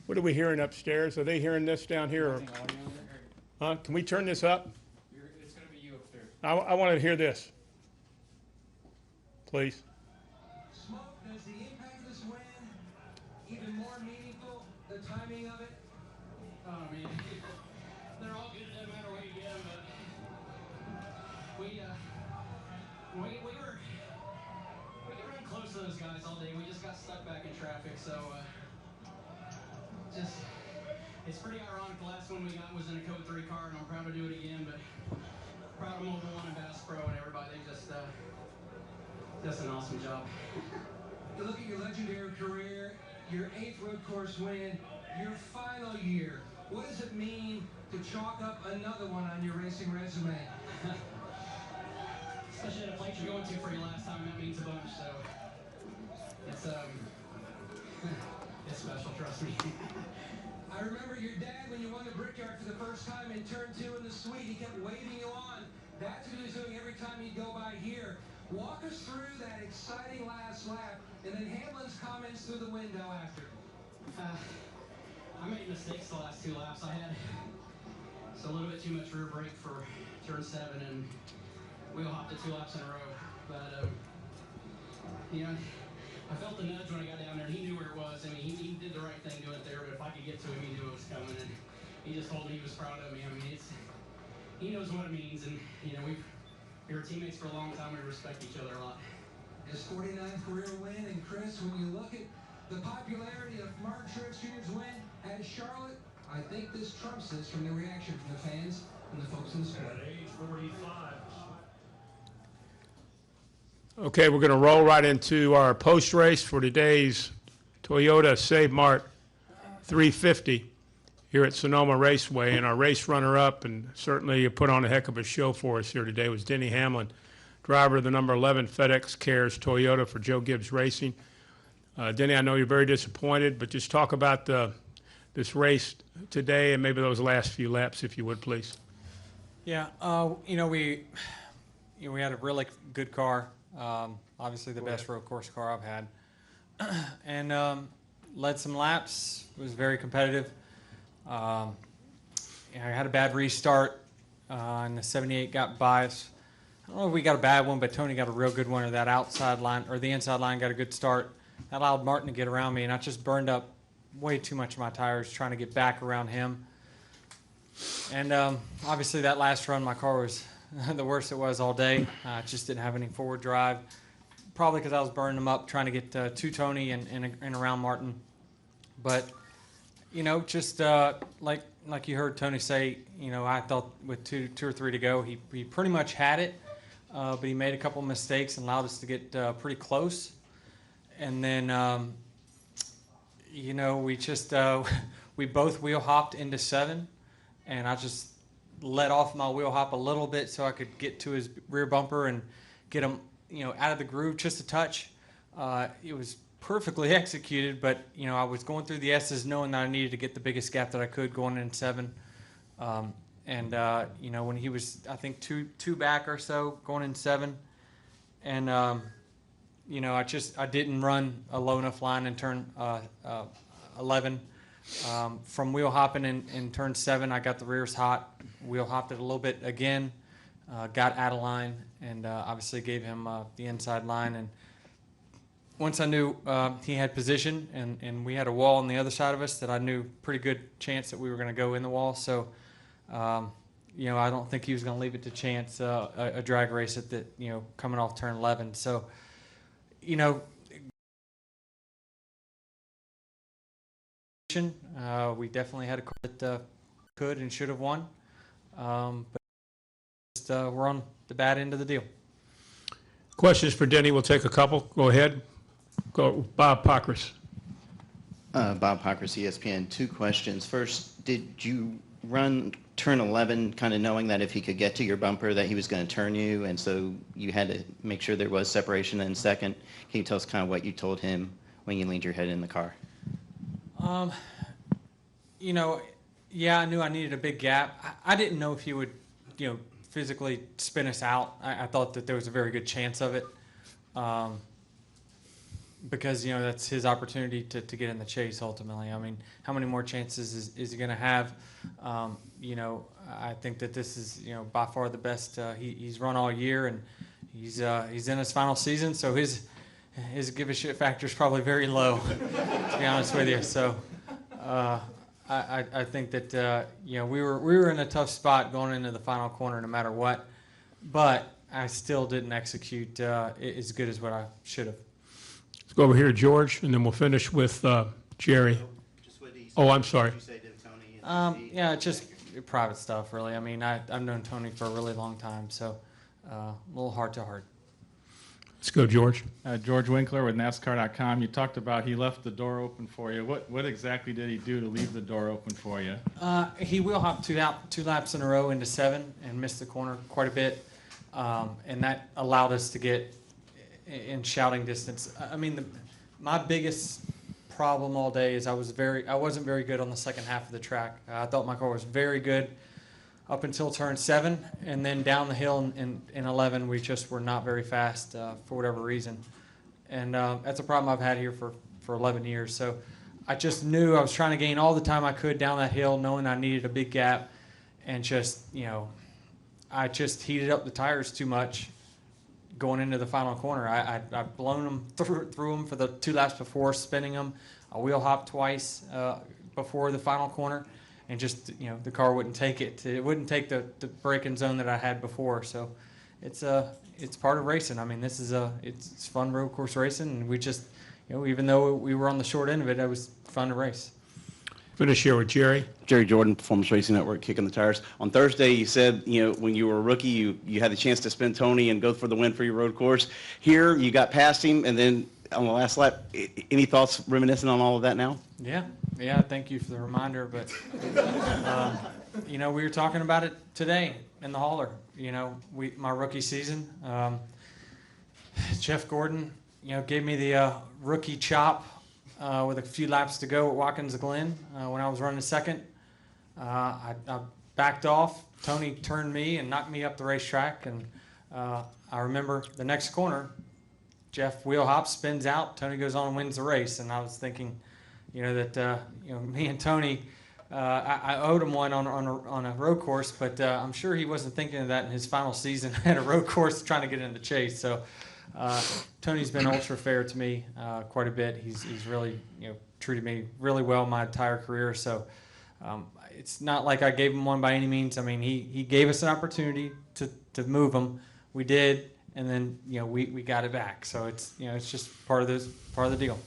What are we hearing upstairs? Are they hearing this down here? Or, huh? Can we turn this up? It's going to be you upstairs. I want to hear this, please. Smoke, does the impact of this win even more meaningful? The timing of it? Oh, I mean, they're all good no matter what you get them, but we could run close to those guys all day. We just got stuck back in traffic, so it's pretty ironic. The last one we got was in a Code 3 car, and I'm proud to do it again, but proud of Mobile One and Bass Pro and everybody. They just an awesome job. You look at your legendary career, your 8th road course win, your final year. What does it mean to chalk up another one on your racing resume? Especially at a place you're going to for your last time, that means a bunch. So it's special, trust me. I remember your dad when you won the Brickyard for the first time in turn 2 in the suite. He kept waving you on. That's what he was doing every time he'd go by here. Walk us through that exciting last lap, and then Hamlin's comments through the window after. I made mistakes the last 2 laps. I had a little bit too much rear brake for turn 7, and wheel hopped it 2 laps in a row. But you know, I felt the nudge when I got down there, and he knew where it was. I mean, he did the right thing doing it there, but if I could get to him, he knew it was coming, and he just told me he was proud of me. I mean, he knows what it means, and you know, we were teammates for a long time. We respect each other a lot. His 49th career win, and Chris, when you look at the popularity of Martin Truex Jr.'s win at Charlotte, I think this trumps this from the reaction from the fans and the folks in the sport. At age 45. Okay, we're going to roll right into our post-race for today's Toyota Save Mart 350 here at Sonoma Raceway. And our race runner-up, and certainly put on a heck of a show for us here today, was Denny Hamlin, driver of the number 11 FedEx Cares Toyota for Joe Gibbs Racing. Denny, I know you're very disappointed, but just talk about this race today and maybe those last few laps, if you would, please. Yeah, we had a really good car. Obviously the best road course car I've had, and led some laps. It was very competitive. I had a bad restart, and the 78 got biased. I don't know if we got a bad one, but Tony got a real good one, or that outside line or the inside line got a good start. That allowed Martin to get around me, and I just burned up way too much of my tires trying to get back around him. And obviously that last run, my car was the worst it was all day. I just didn't have any forward drive, probably because I was burning them up trying to get to Tony and around Martin. But just like you heard Tony say, I thought with two or three to go, he pretty much had it, but he made a couple of mistakes and allowed us to get pretty close. And then we both wheel hopped into 7, and I just let off my wheel hop a little bit so I could get to his rear bumper and get him, out of the groove just a touch. It was perfectly executed, but I was going through the S's knowing that I needed to get the biggest gap that I could going in 7. When he was, I think, two back or so going in 7, and I didn't run a low enough line in turn 11. From wheel hopping in turn 7, I got the rears hot, wheel hopped it a little bit again, got out of line, and obviously gave him the inside line. And once I knew he had position and we had a wall on the other side of us, that I knew pretty good chance that we were going to go in the wall. So, I don't think he was going to leave it to chance a drag race at the coming off turn 11. So, we definitely had a car that could and should have won, but just, we're on the bad end of the deal. Questions for Denny? We'll take a couple. Go ahead. Go, Bob Pockris. Bob Pockris, ESPN. 2 questions. First, did you run turn 11 kind of knowing that if he could get to your bumper that he was going to turn you, and so you had to make sure there was separation? And second, can you tell us kind of what you told him when you leaned your head in the car? Yeah, I knew I needed a big gap. I didn't know if he would, physically spin us out. I thought that there was a very good chance of it. because, you know, that's his opportunity to get in the chase ultimately. I mean, how many more chances is he going to have? You know, I think that this is, you know, by far the best he's run all year, and he's in his final season, so his give a shit factor is probably very low, to be honest with you. So I think that you know, we were in a tough spot going into the final corner no matter what, but I still didn't execute as good as what I should have. Let's go over here to George, and then we'll finish with Jerry. Oh, I'm sorry. Yeah, it's just private stuff, really. I mean, I've known Tony for a really long time, so a little heart to heart. Let's go, George. George Winkler with NASCAR.com. You talked about he left the door open for you. What exactly did he do to leave the door open for you? He wheel hopped two laps in a row into 7 and missed the corner quite a bit, and that allowed us to get in shouting distance. I mean, my biggest problem all day is I wasn't very good on the second half of the track. I thought my car was very good up until turn 7, and then down the hill in 11, we just were not very fast for whatever reason. And that's a problem I've had here for 11 years. So I just knew I was trying to gain all the time I could down that hill, knowing I needed a big gap, and just, you know, I just heated up the tires too much going into the final corner. I've blown them through them for the 2 laps before, spinning them. I wheel hopped twice before the final corner, and just, you know, the car wouldn't take it. It wouldn't take the braking zone that I had before. So it's part of racing. I mean, this is it's fun road course racing, and we just, you know, even though we were on the short end of it, it was fun to race. Finish here with Jerry. Jerry Jordan, Performance Racing Network, kicking the tires. On Thursday, you said, you know, when you were a rookie, you had the chance to spin Tony and go for the win for your road course. Here, you got past him, and then on the last lap, any thoughts reminiscing on all of that now? Yeah. Thank you for the reminder. But you know, we were talking about it today in the hauler. You know, my rookie season. Jeff Gordon, you know, gave me the rookie chop with a few laps to go at Watkins Glen when I was running second. I backed off. Tony turned me and knocked me up the racetrack, and I remember the next corner, Jeff wheel hops, spins out, Tony goes on and wins the race. And I was thinking, you know, that you know, me and Tony, I owed him one on a road course, but I'm sure he wasn't thinking of that in his final season at a road course trying to get in the chase. So Tony's been ultra fair to me quite a bit. He's really, you know, treated me really well my entire career. So it's not like I gave him one by any means. I mean, he gave us an opportunity to move him. We did, and then, you know, we got it back. So it's, you know, it's just part of the deal.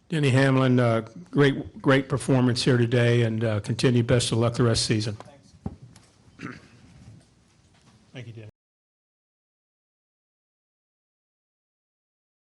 Denny Hamlin, great performance here today, and continue best of luck the rest of the season. Thanks. Thank you, Denny.